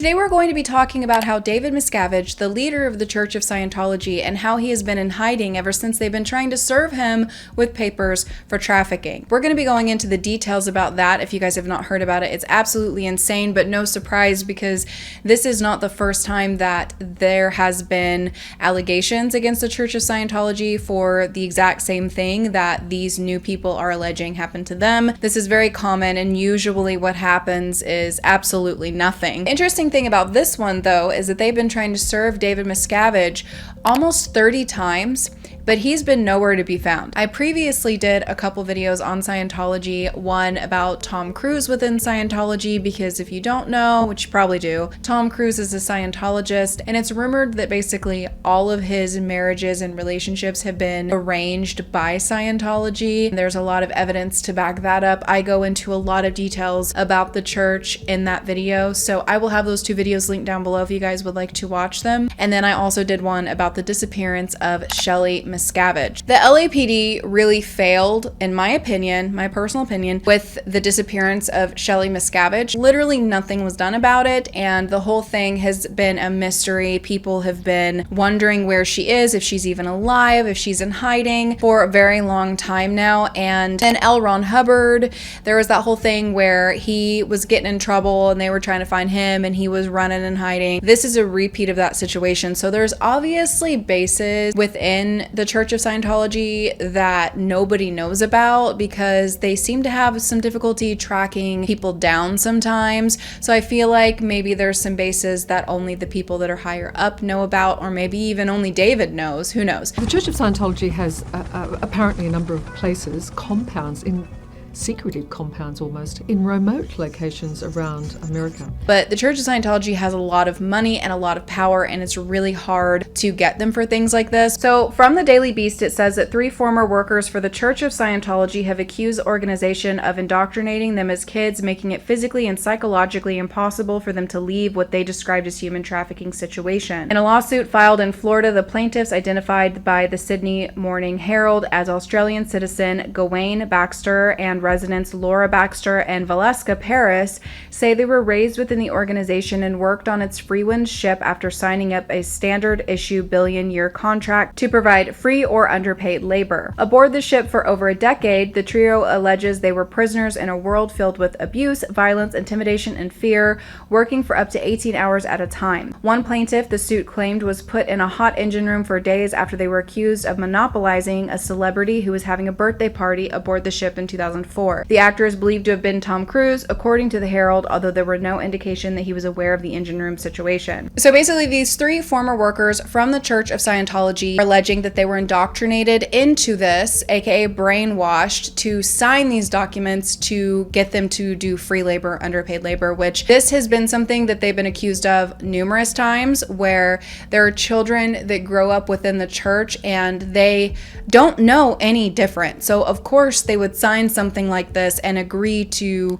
Today we're going to be talking about how David Miscavige, the leader of the Church of Scientology, and how he has been in hiding ever since they've been trying to serve him with papers for trafficking. We're going to be going into the details about that. If you guys have not heard about it, it's absolutely insane, but no surprise because this is not the first time that there has been allegations against the Church of Scientology for the exact same thing that these new people are alleging happened to them. This is very common, and usually what happens is absolutely nothing. Interesting thing about this one though is that they've been trying to serve David Miscavige almost 30 times, but he's been nowhere to be found. I previously did a couple videos on Scientology, one about Tom Cruise within Scientology, because if you don't know, which you probably do, Tom Cruise is a Scientologist, and it's rumored that basically all of his marriages and relationships have been arranged by Scientology. There's a lot of evidence to back that up. I go into a lot of details about the church in that video, so I will have those two videos linked down below if you guys would like to watch them. And then I also did one about the disappearance of Shelly Miscavige. The LAPD really failed, in my opinion, my personal opinion, with the disappearance of Shelly Miscavige. Literally nothing was done about it, and the whole thing has been a mystery. People have been wondering where she is, if she's even alive, if she's in hiding for a very long time now. And then L. Ron Hubbard, there was that whole thing where he was getting in trouble and they were trying to find him and he was running and hiding. This is a repeat of that situation. So there's obviously bases within the Church of Scientology that nobody knows about because they seem to have some difficulty tracking people down sometimes. So I feel like maybe there's some bases that only the people that are higher up know about, or maybe even only David knows. Who knows? The Church of Scientology has apparently a number of places, compounds, in secretive compounds almost, in remote locations around America. But the Church of Scientology has a lot of money and a lot of power, and it's really hard to get them for things like this. So from the Daily Beast, it says that 3 former workers for the Church of Scientology have accused the organization of indoctrinating them as kids, making it physically and psychologically impossible for them to leave what they described as human trafficking situation. In a lawsuit filed in Florida, the plaintiffs, identified by the Sydney Morning Herald as Australian citizen Gawain Baxter and residents Laura Baxter and Valeska Paris, say they were raised within the organization and worked on its Freewinds ship after signing up a standard issue billion-year contract to provide free or underpaid labor. Aboard the ship for over a decade, the trio alleges they were prisoners in a world filled with abuse, violence, intimidation, and fear, working for up to 18 hours at a time. One plaintiff, the suit claimed, was put in a hot engine room for days after they were accused of monopolizing a celebrity who was having a birthday party aboard the ship in 2004. The actor is believed to have been Tom Cruise, according to the Herald, although there were no indication that he was aware of the engine room situation. So basically, these 3 former workers from the Church of Scientology are alleging that they were indoctrinated into this, aka brainwashed, to sign these documents to get them to do free labor, underpaid labor, which this has been something that they've been accused of numerous times, where there are children that grow up within the church and they don't know any different. So of course they would sign something like this and agree to,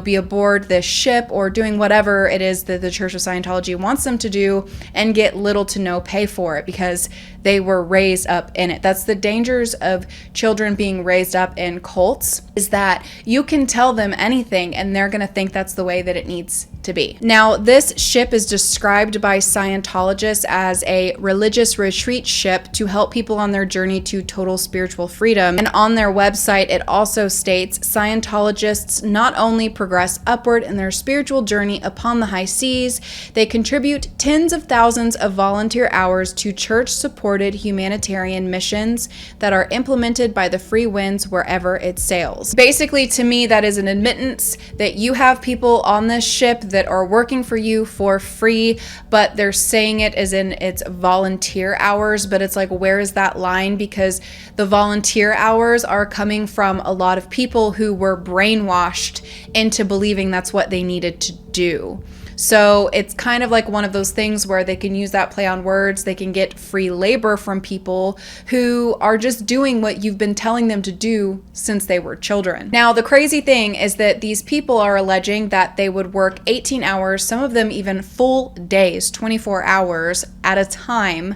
be aboard this ship or doing whatever it is that the Church of Scientology wants them to do and get little to no pay for it because they were raised up in it. That's the dangers of children being raised up in cults, is that you can tell them anything and they're going to think that's the way that it needs to be. Now, this ship is described by Scientologists as a religious retreat ship to help people on their journey to total spiritual freedom. And on their website, it also states Scientologists not only progress upward in their spiritual journey upon the high seas, they contribute tens of thousands of volunteer hours to church-supported humanitarian missions that are implemented by the Freewinds wherever it sails. Basically, to me, that is an admittance that you have people on this ship that are working for you for free, but they're saying it as in it's volunteer hours, but it's like, where is that line? Because the volunteer hours are coming from a lot of people who were brainwashed into believing that's what they needed to do. So it's kind of like one of those things where they can use that play on words. They can get free labor from people who are just doing what you've been telling them to do since they were children. Now, the crazy thing is that these people are alleging that they would work 18 hours, some of them even full days, 24 hours at a time,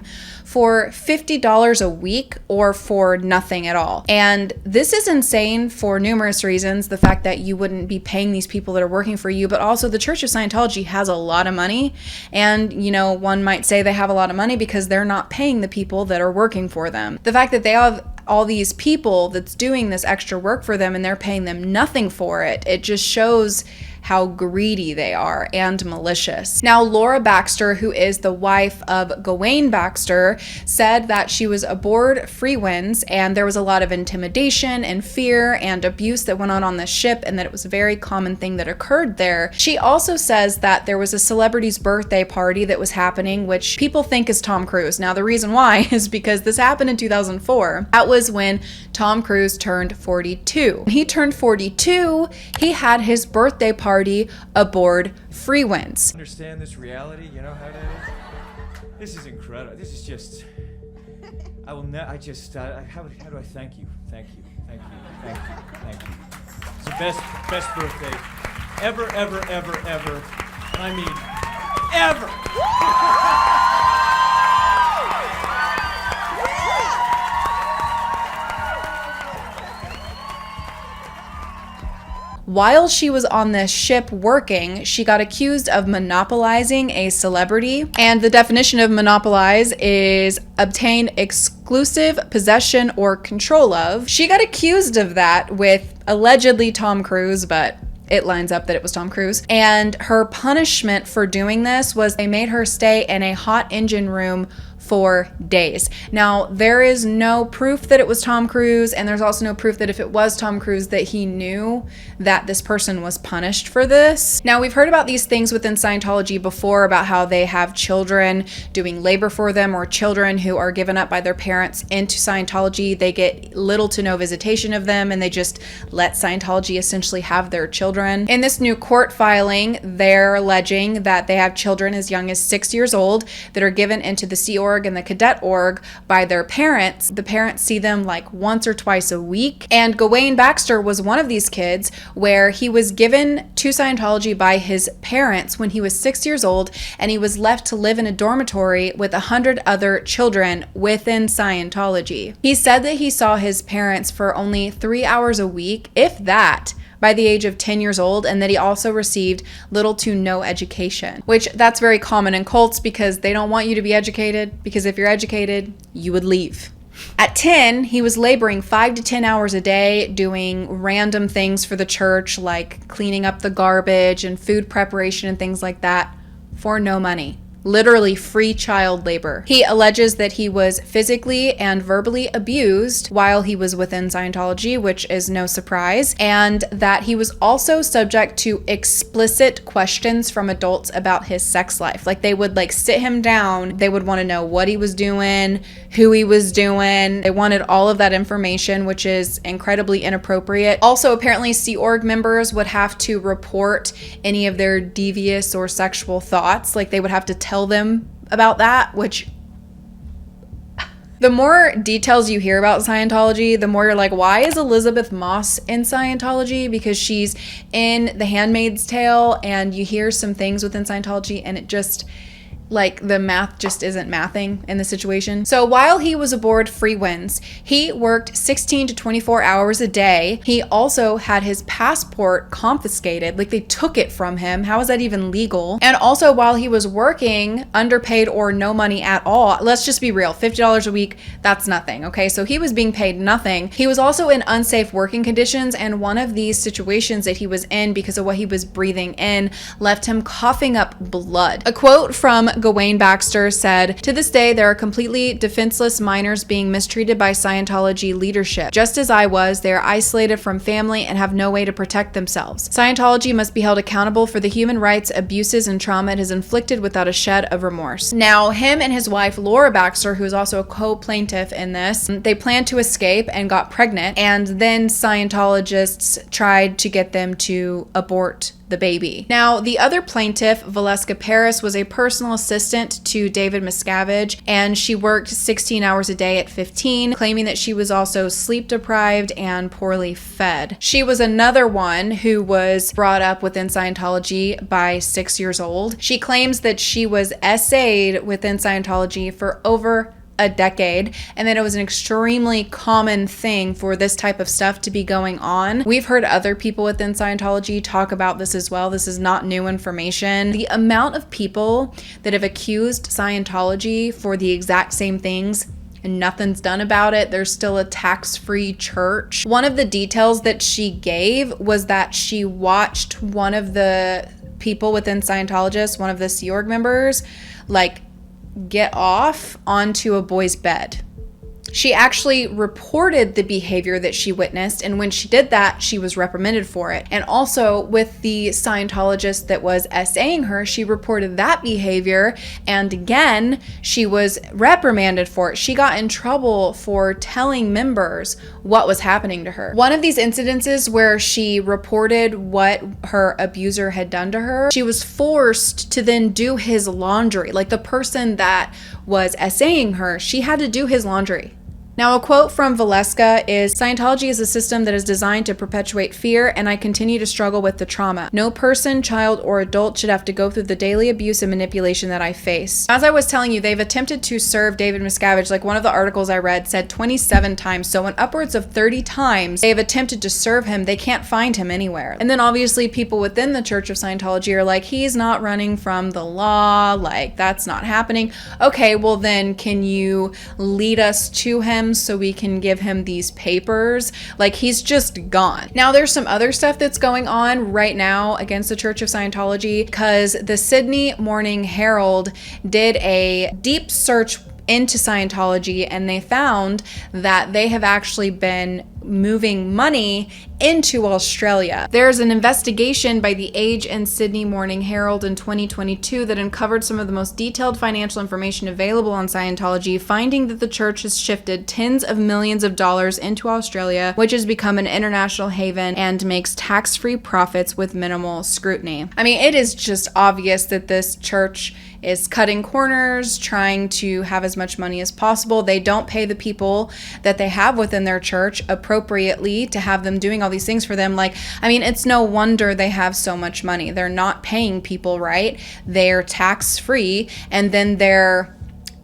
for $50 a week or for nothing at all. And this is insane for numerous reasons. The fact that you wouldn't be paying these people that are working for you, but also the Church of Scientology has a lot of money. And, you know, one might say they have a lot of money because they're not paying the people that are working for them. The fact that they have all these people that's doing this extra work for them and they're paying them nothing for it, it just shows how greedy they are and malicious. Now, Laura Baxter, who is the wife of Gawain Baxter, said that she was aboard Freewinds and there was a lot of intimidation and fear and abuse that went on this ship, and that it was a very common thing that occurred there. She also says that there was a celebrity's birthday party that was happening, which people think is Tom Cruise. Now, the reason why is because this happened in 2004. That was when Tom Cruise turned 42. When he turned 42, he had his birthday party aboard Freewinds. Understand this reality, you know how that is? This is incredible. This is just, how do I thank you? Thank you. It's the best birthday ever. I mean, ever. While she was on this ship working, she got accused of monopolizing a celebrity. And the definition of monopolize is obtain exclusive possession or control of. She got accused of that with allegedly Tom Cruise, but it lines up that it was Tom Cruise. And her punishment for doing this was they made her stay in a hot engine room for days. Now, there is no proof that it was Tom Cruise, and there's also no proof that if it was Tom Cruise that he knew that this person was punished for this. Now, we've heard about these things within Scientology before about how they have children doing labor for them, or children who are given up by their parents into Scientology. They get little to no visitation of them, and they just let Scientology essentially have their children. In this new court filing, they're alleging that they have children as young as 6 years old that are given into the Sea Org and the Cadet Org by their parents. The parents see them like once or twice a week. And Gawain Baxter was one of these kids where he was given to Scientology by his parents when he was 6 years old, and he was left to live in a dormitory with 100 other children within Scientology. He said that he saw his parents for only 3 hours a week, if that, by the age of 10 years old, and that he also received little to no education, which that's very common in cults because they don't want you to be educated, because if you're educated, you would leave. At 10, he was laboring 5 to 10 hours a day doing random things for the church, like cleaning up the garbage and food preparation and things like that, for no money. Literally free child labor. He alleges that he was physically and verbally abused while he was within Scientology, which is no surprise, and that he was also subject to explicit questions from adults about his sex life. Like, they would sit him down, they would want to know what he was doing, who he was doing. They wanted all of that information, which is incredibly inappropriate. Also, apparently Sea Org members would have to report any of their devious or sexual thoughts. Like, they would have to tell them about that, which the more details you hear about Scientology, the more you're like, why is Elizabeth Moss in Scientology? Because she's in The Handmaid's Tale, and you hear some things within Scientology and it just, the math just isn't mathing in the situation. So while he was aboard Freewinds, he worked 16 to 24 hours a day. He also had his passport confiscated. They took it from him. How is that even legal? And also, while he was working, underpaid or no money at all, let's just be real, $50 a week, that's nothing, okay? So he was being paid nothing. He was also in unsafe working conditions, and one of these situations that he was in, because of what he was breathing in, left him coughing up blood. A quote from Gawain Baxter said, "To this day, there are completely defenseless minors being mistreated by Scientology leadership. Just as I was, they are isolated from family and have no way to protect themselves. Scientology must be held accountable for the human rights abuses and trauma it has inflicted without a shed of remorse." Now, him and his wife, Laura Baxter, who is also a co-plaintiff in this, they planned to escape and got pregnant, and then Scientologists tried to get them to abort the baby. Now, the other plaintiff, Valeska Paris, was a personal assistant to David Miscavige, and she worked 16 hours a day at 15, claiming that she was also sleep deprived and poorly fed. She was another one who was brought up within Scientology by 6 years old. She claims that she was essayed within Scientology for over a decade, and that it was an extremely common thing for this type of stuff to be going on. We've heard other people within Scientology talk about this as well. This is not new information. The amount of people that have accused Scientology for the exact same things and nothing's done about it. There's still a tax-free church. One of the details that she gave was that she watched one of the people within Scientologists, one of the Sea Org members, like get off onto a boy's bed. She actually reported the behavior that she witnessed, and when she did that, she was reprimanded for it. And also with the Scientologist that was SAing her, she reported that behavior, and again, she was reprimanded for it. She got in trouble for telling members what was happening to her. One of these incidences where she reported what her abuser had done to her, she was forced to then do his laundry. Like the person that was SAing her, she had to do his laundry. Now, a quote from Valeska is, "Scientology is a system that is designed to perpetuate fear, and I continue to struggle with the trauma. No person, child, or adult should have to go through the daily abuse and manipulation that I face." As I was telling you, they've attempted to serve David Miscavige, like one of the articles I read said 27 times. So in upwards of 30 times, they have attempted to serve him. They can't find him anywhere. And then obviously people within the Church of Scientology are like, he's not running from the law. Like, that's not happening. Okay, well then can you lead us to him so we can give him these papers? Like, he's just gone. Now there's some other stuff that's going on right now against the Church of Scientology, because the Sydney Morning Herald did a deep search into Scientology, and they found that they have actually been moving money into Australia. There's an investigation by the Age and Sydney Morning Herald in 2022 that uncovered some of the most detailed financial information available on Scientology, finding that the church has shifted tens of millions of dollars into Australia, which has become an international haven and makes tax-free profits with minimal scrutiny. I mean, it is just obvious that this church is cutting corners, trying to have as much money as possible. They don't pay the people that they have within their church appropriately to have them doing all these things for them. Like, I mean, it's no wonder they have so much money. They're not paying people right. They're tax-free, and then they're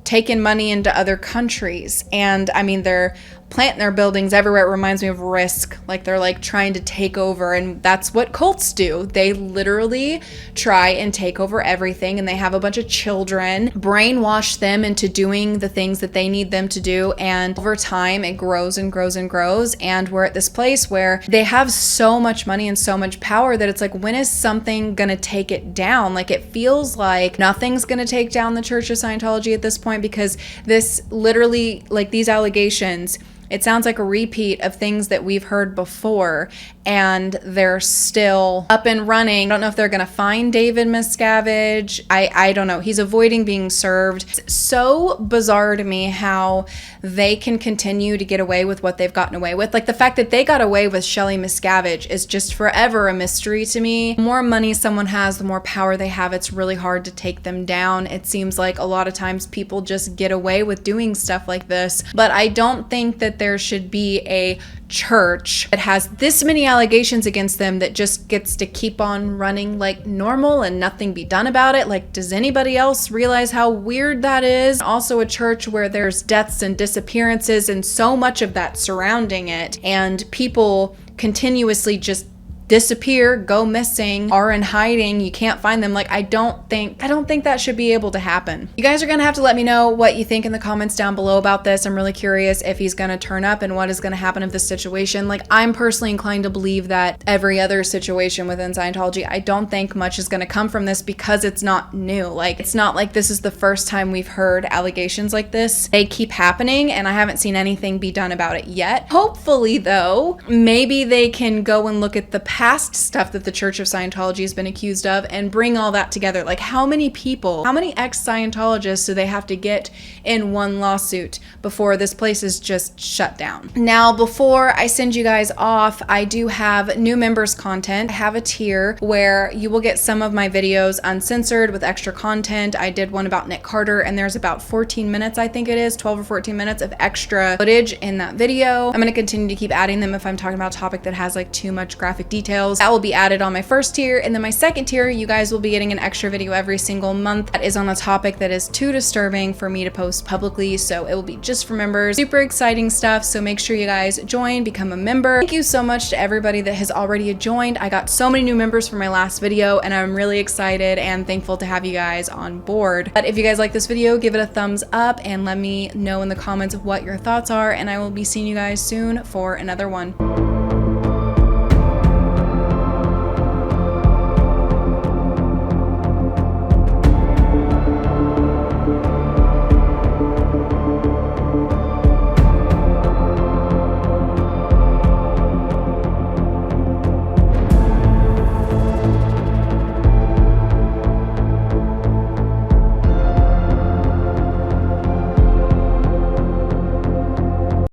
taking money into other countries. And I mean, they're planting their buildings everywhere. It reminds me of Risk. Like, they're like trying to take over, and that's what cults do. They literally try and take over everything, and they have a bunch of children, brainwash them into doing the things that they need them to do, and over time it grows and grows and grows, and we're at this place where they have so much money and so much power that it's like, when is something gonna take it down? Like, it feels like nothing's gonna take down the Church of Scientology at this point, because this literally, like, these allegations, it sounds like a repeat of things that we've heard before, and they're still up and running. I don't know if they're going to find David Miscavige. I don't know. He's avoiding being served. It's so bizarre to me how they can continue to get away with what they've gotten away with. Like, the fact that they got away with Shelley Miscavige is just forever a mystery to me. The more money someone has, the more power they have. It's really hard to take them down. It seems like a lot of times people just get away with doing stuff like this. But I don't think that there should be a church that has this many allegations against them that just gets to keep on running like normal and nothing be done about it. Like, does anybody else realize how weird that is? Also, a church where there's deaths and disappearances and so much of that surrounding it, and people continuously just disappear, go missing, are in hiding, you can't find them. Like, I don't think that should be able to happen. You guys are gonna have to let me know what you think in the comments down below about this. I'm really curious if he's gonna turn up and what is gonna happen in this situation. Like, I'm personally inclined to believe that every other situation within Scientology, I don't think much is gonna come from this, because it's not new. Like, it's not like this is the first time we've heard allegations like this. They keep happening, and I haven't seen anything be done about it yet. Hopefully though, maybe they can go and look at the past stuff that the Church of Scientology has been accused of and bring all that together. Like, how many people, how many ex-Scientologists do they have to get in one lawsuit before this place is just shut down? Now, before I send you guys off, I do have new members content. I have a tier where you will get some of my videos uncensored with extra content. I did one about Nick Carter, and there's about 14 minutes, I think it is, 12 or 14 minutes of extra footage in that video. I'm going to continue to keep adding them if I'm talking about a topic that has like too much graphic detail details. That will be added on my first tier, and then my second tier, you guys will be getting an extra video every single month that is on a topic that is too disturbing for me to post publicly, so it will be just for members. Super exciting stuff, so make sure you guys join, become a member. Thank you so much to everybody that has already joined. I got so many new members from my last video, and I'm really excited and thankful to have you guys on board. But if you guys like this video, give it a thumbs up and let me know in the comments what your thoughts are, and I will be seeing you guys soon for another one.